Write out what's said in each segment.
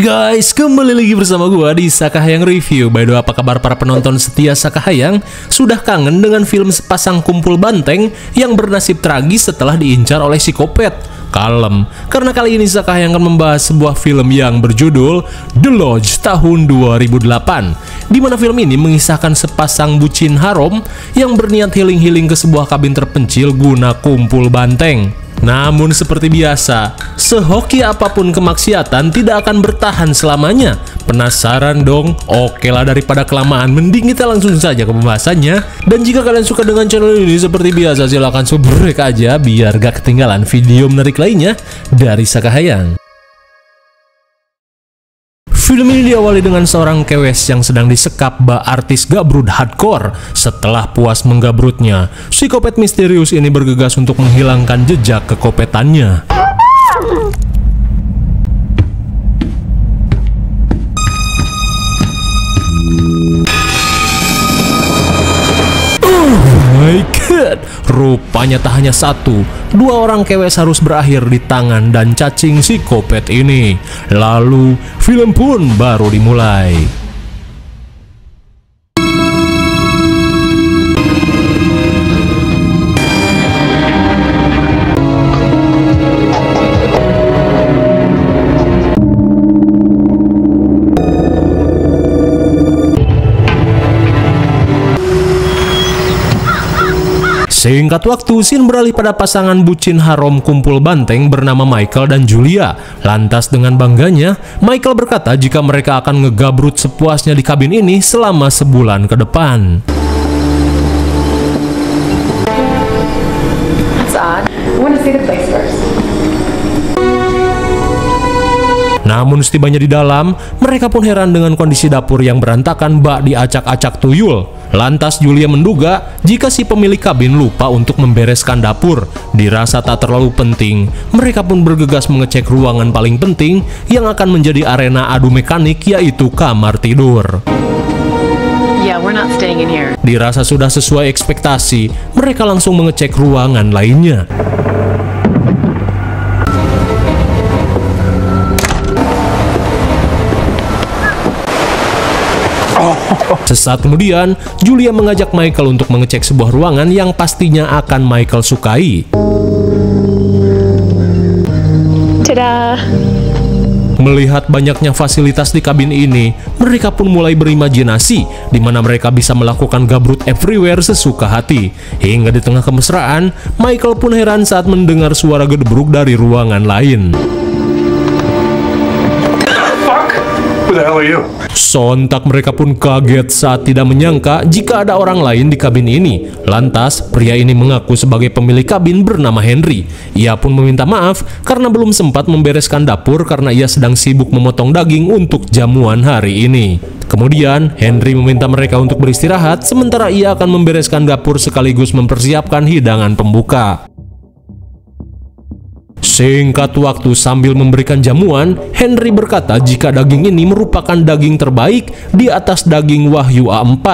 Guys, kembali lagi bersama gua di Sakahayang Review. By the way, apa kabar para penonton setia Sakahayang? Sudah kangen dengan film sepasang kumpul banteng yang bernasib tragis setelah diincar oleh psikopat? Kalem, karena kali ini Sakahayang akan membahas sebuah film yang berjudul The Lodge tahun 2008, di mana film ini mengisahkan sepasang bucin haram yang berniat healing-healing ke sebuah kabin terpencil guna kumpul banteng. Namun seperti biasa, sehoki apapun kemaksiatan tidak akan bertahan selamanya. Penasaran dong? Oke lah, daripada kelamaan mending kita langsung saja ke pembahasannya. Dan jika kalian suka dengan channel ini seperti biasa, silahkan subrek aja biar gak ketinggalan video menarik lainnya dari Sakahayang. Film ini diawali dengan seorang kewes yang sedang disekap bak artis gabrut hardcore. Setelah puas menggabrutnya, psikopat misterius ini bergegas untuk menghilangkan jejak kekopetannya. My God, rupanya tak hanya satu, dua orang kewes harus berakhir di tangan dan cacing psikopat ini. Lalu, film pun baru dimulai. Singkat waktu, scene beralih pada pasangan bucin haram kumpul banteng bernama Michael dan Julia. Lantas dengan bangganya, Michael berkata jika mereka akan ngegabrut sepuasnya di kabin ini selama sebulan ke depan. That's odd. I want to see the place first. Namun setibanya di dalam, mereka pun heran dengan kondisi dapur yang berantakan bak diacak-acak tuyul. Lantas Julia menduga jika si pemilik kabin lupa untuk membereskan dapur. Dirasa tak terlalu penting, mereka pun bergegas mengecek ruangan paling penting yang akan menjadi arena adu mekanik, yaitu kamar tidur. Yeah, we're not staying in here. Dirasa sudah sesuai ekspektasi, mereka langsung mengecek ruangan lainnya. Sesaat kemudian, Julia mengajak Michael untuk mengecek sebuah ruangan yang pastinya akan Michael sukai. Tada! Melihat banyaknya fasilitas di kabin ini, mereka pun mulai berimajinasi di mana mereka bisa melakukan gabrut everywhere sesuka hati. Hingga di tengah kemesraan, Michael pun heran saat mendengar suara gedebruk dari ruangan lain. Sontak mereka pun kaget saat tidak menyangka jika ada orang lain di kabin ini. Lantas, pria ini mengaku sebagai pemilik kabin bernama Henry. Ia pun meminta maaf karena belum sempat membereskan dapur karena ia sedang sibuk memotong daging untuk jamuan hari ini. Kemudian, Henry meminta mereka untuk beristirahat sementara ia akan membereskan dapur sekaligus mempersiapkan hidangan pembuka. Singkat waktu sambil memberikan jamuan, Henry berkata jika daging ini merupakan daging terbaik di atas daging Wahyu A4.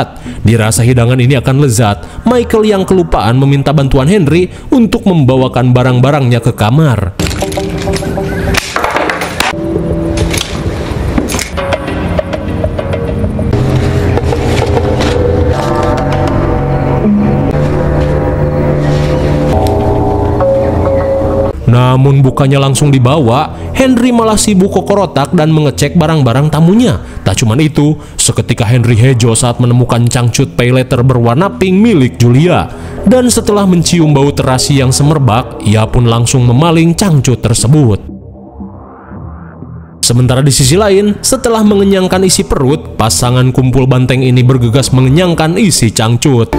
Dirasa hidangan ini akan lezat, Michael yang kelupaan meminta bantuan Henry untuk membawakan barang-barangnya ke kamar. Namun bukannya langsung dibawa, Henry malah sibuk kokorotak dan mengecek barang-barang tamunya. Tak cuma itu, seketika Henry hejo saat menemukan cangcut pay letter berwarna pink milik Julia. Dan setelah mencium bau terasi yang semerbak, ia pun langsung memaling cangcut tersebut. Sementara di sisi lain, setelah mengenyangkan isi perut, pasangan kumpul banteng ini bergegas mengenyangkan isi cangcut.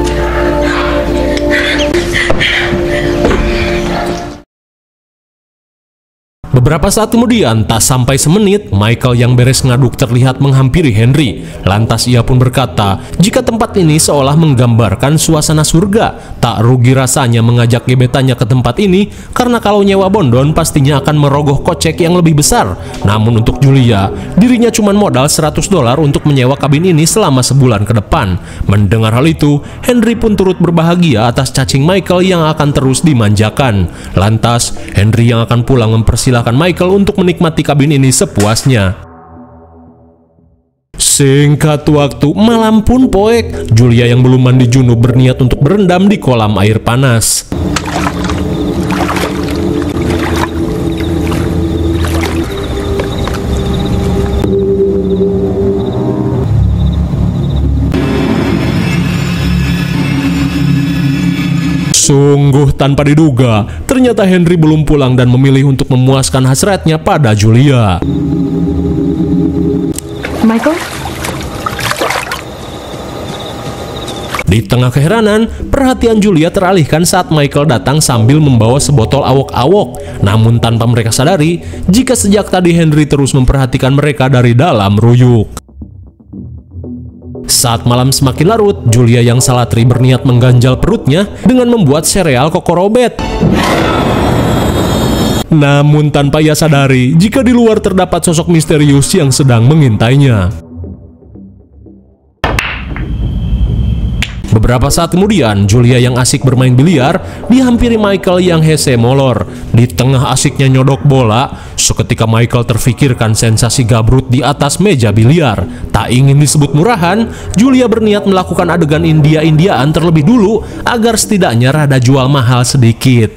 Beberapa saat kemudian, tak sampai semenit, Michael yang beres ngaduk terlihat menghampiri Henry. Lantas ia pun berkata, jika tempat ini seolah menggambarkan suasana surga, tak rugi rasanya mengajak gebetannya ke tempat ini, karena kalau nyewa bondon pastinya akan merogoh kocek yang lebih besar. Namun untuk Julia, dirinya cuma modal $100 untuk menyewa kabin ini selama sebulan ke depan. Mendengar hal itu, Henry pun turut berbahagia atas cacing Michael yang akan terus dimanjakan. Lantas, Henry yang akan pulang mempersilahkan Michael untuk menikmati kabin ini sepuasnya. Singkat waktu, malam pun poek. Julia yang belum mandi junub berniat untuk berendam di kolam air panas. Sungguh tanpa diduga, ternyata Henry belum pulang dan memilih untuk memuaskan hasratnya pada Julia. Michael? Di tengah keheranan, perhatian Julia teralihkan saat Michael datang sambil membawa sebotol awok-awok. Namun tanpa mereka sadari, jika sejak tadi Henry terus memperhatikan mereka dari dalam ruyuk. Saat malam semakin larut, Julia yang salatri berniat mengganjal perutnya dengan membuat sereal kokorobet. Namun tanpa ia sadari, jika di luar terdapat sosok misterius yang sedang mengintainya. Beberapa saat kemudian, Julia yang asik bermain biliar dihampiri Michael yang hese molor. Di tengah asiknya nyodok bola, seketika Michael terfikirkan sensasi gabrut di atas meja biliar. Tak ingin disebut murahan, Julia berniat melakukan adegan India-Indiaan terlebih dulu agar setidaknya rada jual mahal sedikit.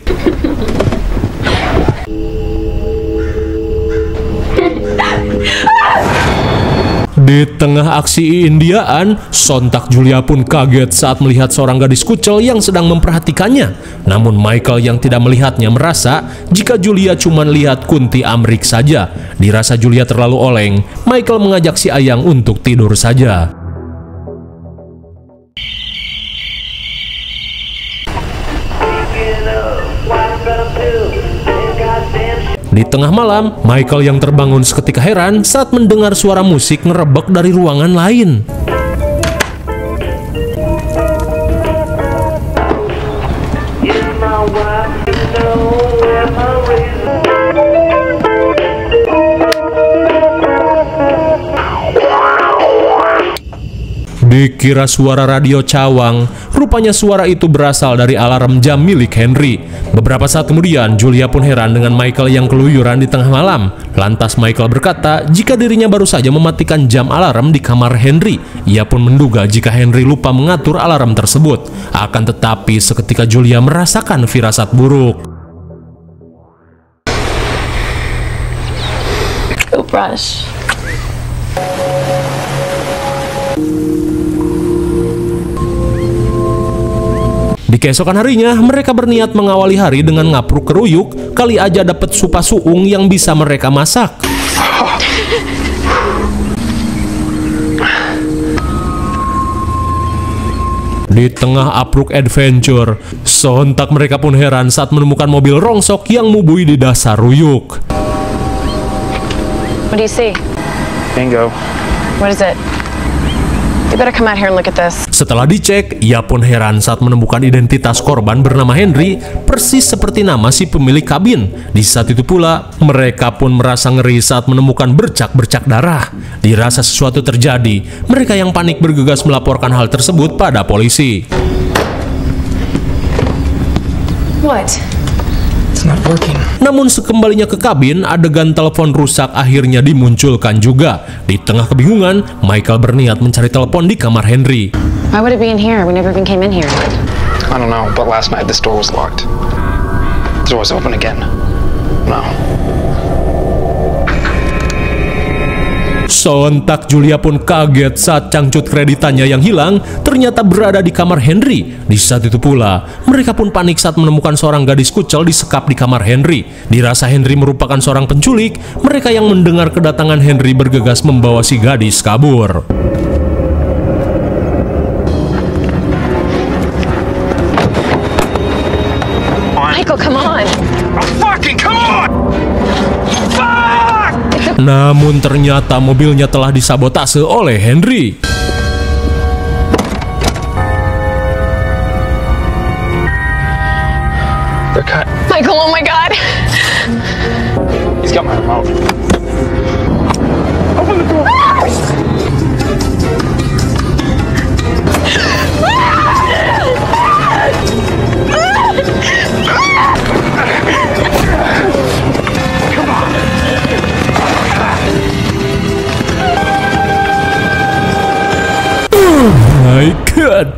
Di tengah aksi Indiaan, sontak Julia pun kaget saat melihat seorang gadis kucel yang sedang memperhatikannya. Namun Michael yang tidak melihatnya merasa jika Julia cuma lihat Kunti Amrik saja. Dirasa Julia terlalu oleng, Michael mengajak si Ayang untuk tidur saja. Di tengah malam, Michael yang terbangun seketika heran saat mendengar suara musik ngerebek dari ruangan lain. Dikira suara radio cawang, rupanya suara itu berasal dari alarm jam milik Henry. Beberapa saat kemudian, Julia pun heran dengan Michael yang keluyuran di tengah malam. Lantas Michael berkata jika dirinya baru saja mematikan jam alarm di kamar Henry. Ia pun menduga jika Henry lupa mengatur alarm tersebut. Akan tetapi seketika Julia merasakan firasat buruk. Toothbrush. Di keesokan harinya, mereka berniat mengawali hari dengan ngapruk keruyuk, kali aja dapet supa suung yang bisa mereka masak. Di tengah apruk adventure, sontak mereka pun heran saat menemukan mobil rongsok yang mubui di dasar ruyuk. What do you see? Bingo. What is it? You better come out here and look at this. Setelah dicek, ia pun heran saat menemukan identitas korban bernama Henry, persis seperti nama si pemilik kabin. Di saat itu pula, mereka pun merasa ngeri saat menemukan bercak-bercak darah. Dirasa sesuatu terjadi, mereka yang panik bergegas melaporkan hal tersebut pada polisi. What? It's not working. Namun sekembalinya ke kabin, adegan telepon rusak akhirnya dimunculkan juga. Di tengah kebingungan, Michael berniat mencari telepon di kamar Henry. Why would it be in here? We never even came in here. I don't know, but last night this door was locked. The door was open again. No. Sontak Julia pun kaget saat cangcut kreditannya yang hilang ternyata berada di kamar Henry. Di saat itu pula, mereka pun panik saat menemukan seorang gadis kucel disekap di kamar Henry. Dirasa Henry merupakan seorang penculik, mereka yang mendengar kedatangan Henry bergegas membawa si gadis kabur. Michael, come on. Fucking come on! Namun ternyata mobilnya telah disabotase oleh Henry. They're cut. Michael, oh my God. He's got my remote. Open the door.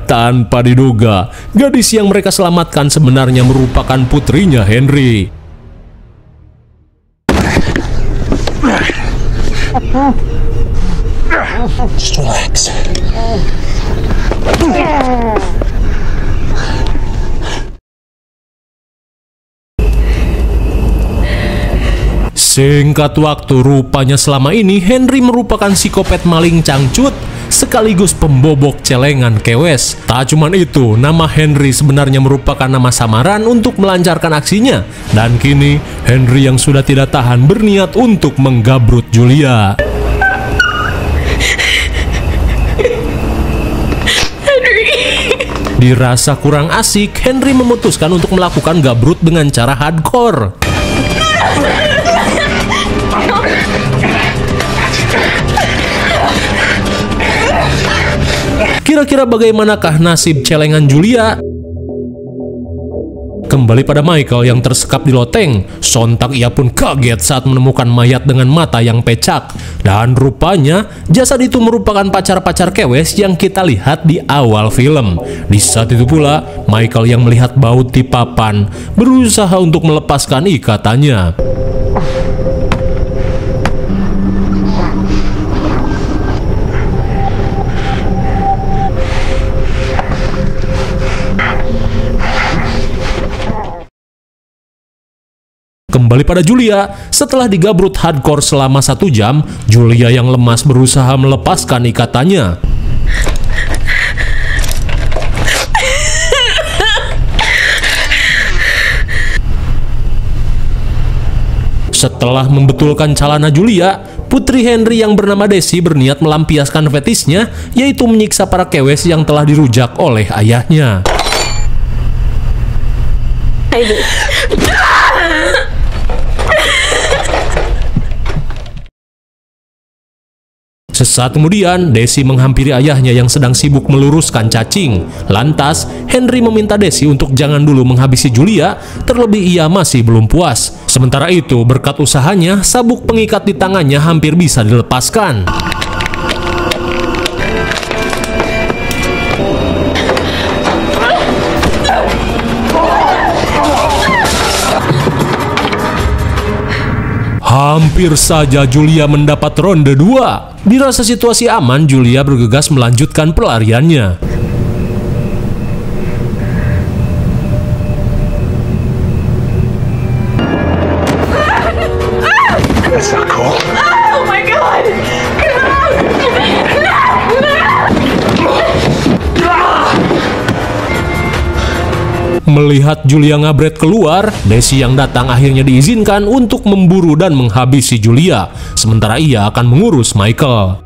Tanpa diduga, gadis yang mereka selamatkan sebenarnya merupakan putrinya Henry. Just relax. Singkat waktu, rupanya selama ini Henry merupakan psikopat maling cangcut sekaligus pembobok celengan kewes. Tak cuman itu, nama Henry sebenarnya merupakan nama samaran untuk melancarkan aksinya. Dan kini, Henry yang sudah tidak tahan berniat untuk menggabrut Julia. Dirasa kurang asik, Henry memutuskan untuk melakukan gabrut dengan cara hardcore. Kira-kira bagaimanakah nasib celengan Julia? Kembali pada Michael yang tersekap di loteng. Sontak ia pun kaget saat menemukan mayat dengan mata yang pecak. Dan rupanya jasad itu merupakan pacar-pacar kewes yang kita lihat di awal film. Di saat itu pula Michael yang melihat baut di papan berusaha untuk melepaskan ikatannya. Kembali pada Julia, setelah digabrut hardcore selama 1 jam, Julia yang lemas berusaha melepaskan ikatannya. Setelah membetulkan celana Julia, putri Henry yang bernama Desi berniat melampiaskan fetisnya, yaitu menyiksa para kewes yang telah dirujak oleh ayahnya. Sesaat kemudian, Desi menghampiri ayahnya yang sedang sibuk meluruskan cacing. Lantas, Henry meminta Desi untuk jangan dulu menghabisi Julia, terlebih ia masih belum puas. Sementara itu, berkat usahanya, sabuk pengikat di tangannya hampir bisa dilepaskan. Hampir saja Julia mendapat ronde 2. Dirasa situasi aman, Julia bergegas melanjutkan pelariannya. That's not cool. Oh my God! Melihat Julia ngabret keluar, Desi yang datang akhirnya diizinkan untuk memburu dan menghabisi Julia, sementara ia akan mengurus Michael.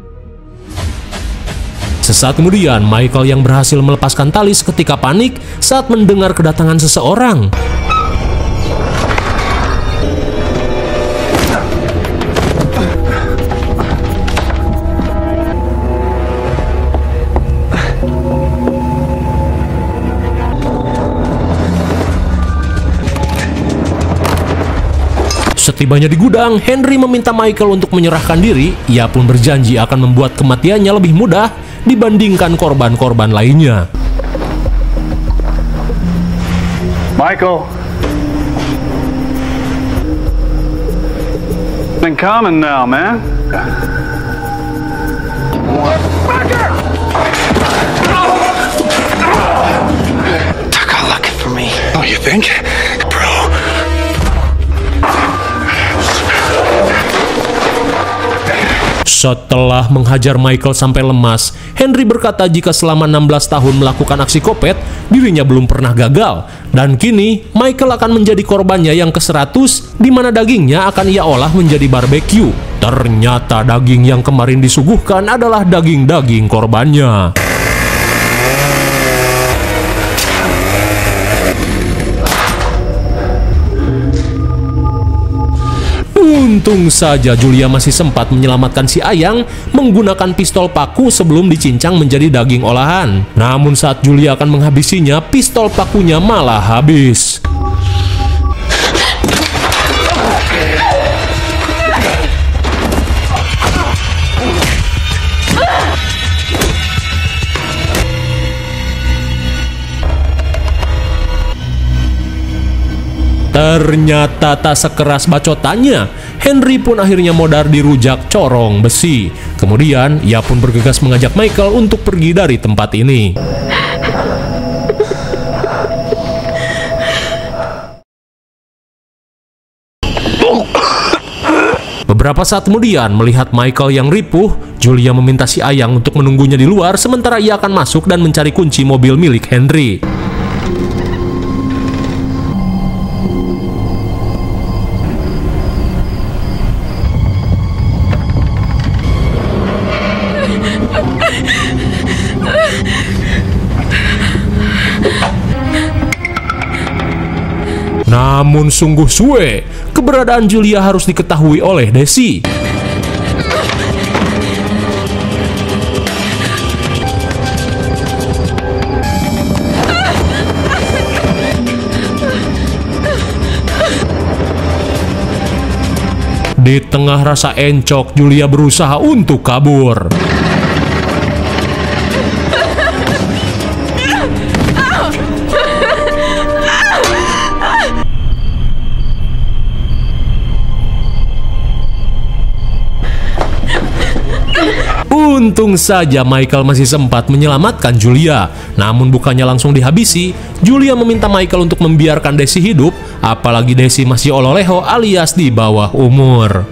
Sesaat kemudian, Michael yang berhasil melepaskan tali seketika panik saat mendengar kedatangan seseorang. Setibanya di gudang, Henry meminta Michael untuk menyerahkan diri. Ia pun berjanji akan membuat kematiannya lebih mudah dibandingkan korban-korban lainnya. Michael. Been coming now, man. They're not looking for me. Oh, you think? Bro. Setelah menghajar Michael sampai lemas, Henry berkata jika selama 16 tahun melakukan aksi kopet, dirinya belum pernah gagal. Dan kini, Michael akan menjadi korbannya yang ke-100, di mana dagingnya akan ia olah menjadi barbeque. Ternyata daging yang kemarin disuguhkan adalah daging-daging korbannya. Untung saja Julia masih sempat menyelamatkan si Ayang menggunakan pistol paku sebelum dicincang menjadi daging olahan. Namun saat Julia akan menghabisinya, pistol pakunya malah habis. Ternyata tak sekeras bacotannya. Henry pun akhirnya modar di rujak corong besi. Kemudian ia pun bergegas mengajak Michael untuk pergi dari tempat ini. Beberapa saat kemudian, melihat Michael yang ripuh, Julia meminta si Ayang untuk menunggunya di luar sementara ia akan masuk dan mencari kunci mobil milik Henry. Namun sungguh suwe, keberadaan Julia harus diketahui oleh Desi. Di tengah rasa encok, Julia berusaha untuk kabur. Untung saja Michael masih sempat menyelamatkan Julia. Namun bukannya langsung dihabisi, Julia meminta Michael untuk membiarkan Desi hidup, apalagi Desi masih ololeho alias di bawah umur.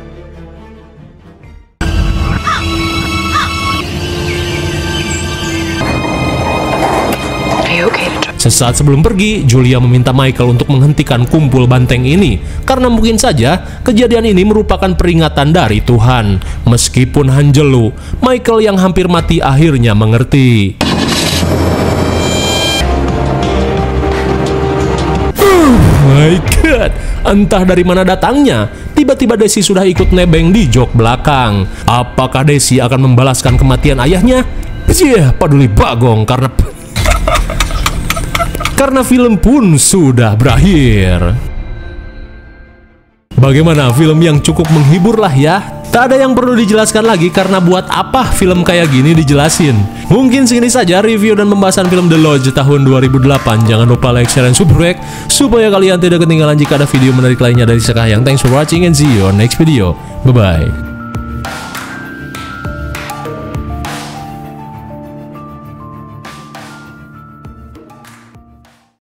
Sesaat sebelum pergi, Julia meminta Michael untuk menghentikan kumpul banteng ini karena mungkin saja kejadian ini merupakan peringatan dari Tuhan. Meskipun hanjelu, Michael yang hampir mati akhirnya mengerti. Oh my god, entah dari mana datangnya, tiba-tiba Desi sudah ikut nebeng di jok belakang. Apakah Desi akan membalaskan kematian ayahnya? Peduli bagong karena film pun sudah berakhir. Bagaimana, film yang cukup menghibur lah ya. Tak ada yang perlu dijelaskan lagi karena buat apa film kayak gini dijelasin. Mungkin segini saja review dan pembahasan film The Lodge tahun 2008. Jangan lupa like, share, dan subscribe supaya kalian tidak ketinggalan jika ada video menarik lainnya dari Sakahayang. Thanks for watching and see you on next video. Bye-bye.